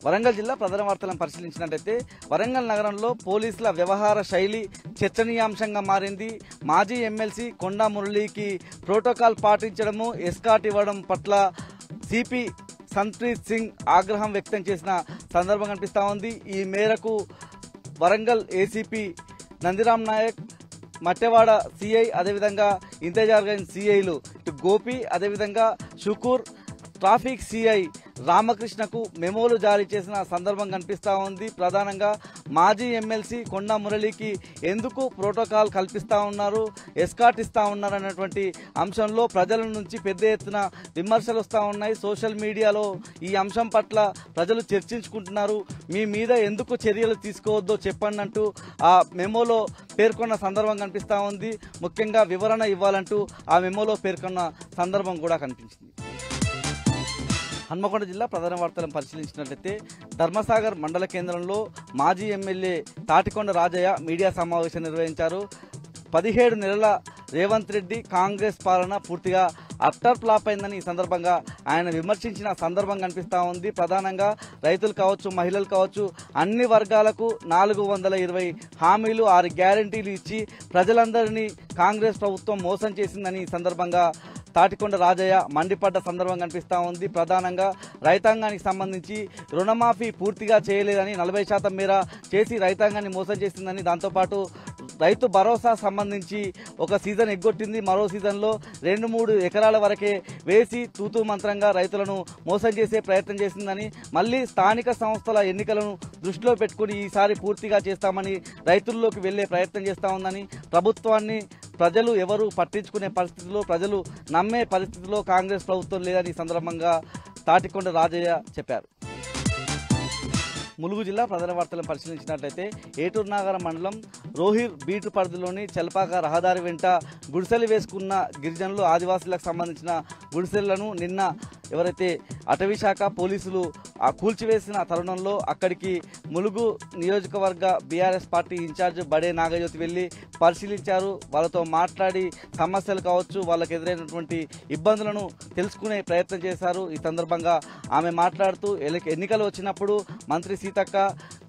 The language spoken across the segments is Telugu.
వరంగల్ జిల్లా ప్రధాన వార్తలను పరిశీలించినట్లయితే వరంగల్ నగరంలో పోలీసుల వ్యవహార శైలి చర్చనీయాంశంగా మారింది. మాజీ ఎమ్మెల్సీ కొండా మురళీకి ప్రోటోకాల్ పాటించడము, ఎస్కాట్ ఇవ్వడం పట్ల సిపి సంప్రీత్ సింగ్ ఆగ్రహం వ్యక్తం చేసిన సందర్భం కనిపిస్తూ ఉంది. ఈ మేరకు వరంగల్ ఏసీపీ నందిరామ్ నాయక్, మట్టెవాడ సిఐ, అదేవిధంగా ఇంతజార్గంజ్ సిఐలు గోపి, అదేవిధంగా షుకూర్, ట్రాఫిక్ సిఐ రామకృష్ణకు మెమోలు జారీ చేసిన సందర్భం కనిపిస్తూ ఉంది. ప్రధానంగా మాజీ ఎమ్మెల్సీ కొండా మురళికి ఎందుకు ప్రోటోకాల్ కల్పిస్తూ ఉన్నారు, ఎస్కాట్ ఇస్తూ ఉన్నారు అన్నటువంటి అంశంలో ప్రజల నుంచి పెద్ద ఎత్తున విమర్శలు వస్తూ ఉన్నాయి. సోషల్ మీడియాలో ఈ అంశం పట్ల ప్రజలు చర్చించుకుంటున్నారు. మీ మీద ఎందుకు చర్యలు తీసుకోవద్దో చెప్పండి అంటూ ఆ మెమోలో పేర్కొన్న సందర్భం కనిపిస్తూ ఉంది. ముఖ్యంగా వివరణ ఇవ్వాలంటూ ఆ మెమోలో పేర్కొన్న సందర్భం కూడా కనిపించింది. హన్మకొండ జిల్లా ప్రధాన వార్తలను పరిశీలించినట్లయితే ధర్మసాగర్ మండల కేంద్రంలో మాజీ ఎమ్మెల్యే తాటికొండ రాజయ్య మీడియా సమావేశం నిర్వహించారు. 17 నెలల రేవంత్ రెడ్డి కాంగ్రెస్ పాలన పూర్తిగా అట్టర్ ఫ్లాప్ అయిందని ఈ సందర్భంగా ఆయన విమర్శించిన సందర్భం కనిపిస్తూ ఉంది. ప్రధానంగా రైతులు కావచ్చు, మహిళలు కావచ్చు, అన్ని వర్గాలకు 420 హామీలు, 6 గ్యారంటీలు ఇచ్చి ప్రజలందరినీ కాంగ్రెస్ ప్రభుత్వం మోసం చేసిందని ఈ సందర్భంగా తాటికొండ రాజయ్య మండిపడ్డ సందర్భం కనిపిస్తూ ఉంది. ప్రధానంగా రైతాంగానికి సంబంధించి రుణమాఫీ పూర్తిగా చేయలేదని, 40% మేర చేసి రైతాంగాన్ని మోసం చేసిందని, దాంతోపాటు రైతు భరోసా సంబంధించి ఒక సీజన్ ఎగ్గొట్టింది, మరో సీజన్లో 2-3 ఎకరాల వరకే వేసి తూతూ మంత్రంగా రైతులను మోసం చేసే ప్రయత్నం చేసిందని, మళ్ళీ స్థానిక సంస్థల ఎన్నికలను దృష్టిలో పెట్టుకుని ఈసారి పూర్తిగా చేస్తామని రైతుల్లోకి వెళ్లే ప్రయత్నం చేస్తూ ఉందని, ప్రభుత్వాన్ని ప్రజలు ఎవరు పట్టించుకునే పరిస్థితిలో, ప్రజలు నమ్మే పరిస్థితిలో కాంగ్రెస్ ప్రభుత్వం లేదని ఈ సందర్భంగా తాటికొండ రాజయ్య చెప్పారు. ములుగు జిల్లా ప్రధాన వార్తలను పరిశీలించినట్లయితే ఏటూరు నాగరం మండలం రోహిర్ బీటు పరిధిలోని చెల్పాక రహదారి వెంట గుడిసెలు వేసుకున్న గిరిజనులు, ఆదివాసులకు సంబంధించిన గుడిసెలను నిన్న ఎవరైతే అటవీ శాఖ పోలీసులు కూల్చివేసిన తరుణంలో అక్కడికి ములుగు నియోజకవర్గ బీఆర్ఎస్ పార్టీ ఇన్ఛార్జ్ బడే నాగజ్యోతి వెళ్లి పరిశీలించారు. వాళ్ళతో మాట్లాడి సమస్యలు కావచ్చు, వాళ్ళకి ఎదురైనటువంటి ఇబ్బందులను తెలుసుకునే ప్రయత్నం చేశారు. ఈ సందర్భంగా ఆమె మాట్లాడుతూ ఎన్నికలు వచ్చినప్పుడు మంత్రి సీతక్క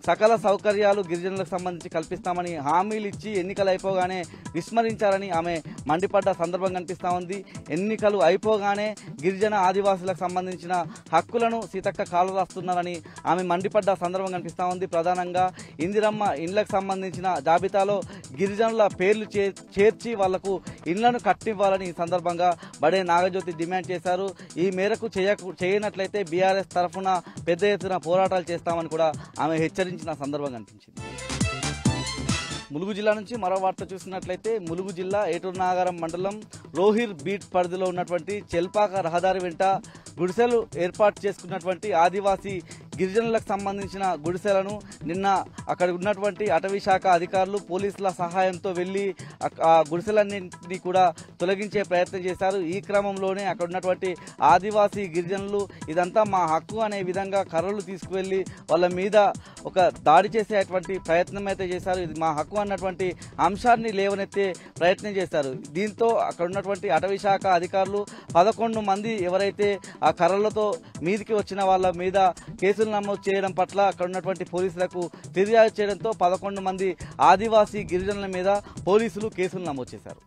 సకల సౌకర్యాలు గిరిజనులకు సంబంధించి కల్పిస్తామని హామీలు ఇచ్చి ఎన్నికలు అయిపోగానే విస్మరించారని ఆమె మండిపడ్డ సందర్భం కనిపిస్తూ ఉంది. ఎన్నికలు అయిపోగానే గిరిజన ఆదివాసులకు సంబంధించిన హక్కులను సీతక్క కాలు రాస్తున్నారని ఆమె మండిపడ్డ సందర్భం కనిపిస్తూ ఉంది. ప్రధానంగా ఇందిరమ్మ ఇండ్లకు సంబంధించిన జాబితాలో గిరిజనుల పేర్లు చేర్చి వాళ్లకు ఇండ్లను కట్టివ్వాలని ఈ సందర్భంగా బడే నాగజ్యోతి డిమాండ్ చేశారు. ఈ మేరకు చేయనట్లయితే బీఆర్ఎస్ తరఫున పెద్ద ఎత్తున పోరాటాలు చేస్తామని కూడా ఆమె హెచ్చరించిన సందర్భం కనిపించింది. ములుగు జిల్లా నుంచి మరో వార్త చూసినట్లయితే ములుగు జిల్లా ఏటూరు నాగరం మండలం రోహిర్ బీట్ పరిధిలో ఉన్నటువంటి చెల్పాక రహదారి వెంట గుడిసెలు ఏర్పాటు చేసుకున్నటువంటి ఆదివాసీ గిరిజనులకు సంబంధించిన గుడిసెలను నిన్న అక్కడ ఉన్నటువంటి అటవీ శాఖ అధికారులు పోలీసుల సహాయంతో వెళ్లి ఆ గుడిసెలన్నింటినీ కూడా తొలగించే ప్రయత్నం చేశారు. ఈ క్రమంలోనే అక్కడ ఉన్నటువంటి ఆదివాసీ గిరిజనులు ఇదంతా మా హక్కు అనే విధంగా కర్రలు తీసుకువెళ్లి వాళ్ళ మీద ఒక దాడి చేసేటువంటి ప్రయత్నం అయితే చేశారు. ఇది మా హక్కు అన్నటువంటి అంశాన్ని లేవనెత్తే ప్రయత్నం చేశారు. దీంతో అక్కడ ఉన్నటువంటి అటవీ శాఖ అధికారులు 11 మంది ఎవరైతే ఆ కర్రలతో మీదికి వచ్చిన వాళ్ళ మీద కేసులు నమోదు చేయడం పట్ల అక్కడ ఉన్నటువంటి పోలీసులకు ఫిర్యాదు చేయడంతో 11 మంది ఆదివాసీ గిరిజనుల మీద పోలీసులు కేసులు నమోదు చేశారు.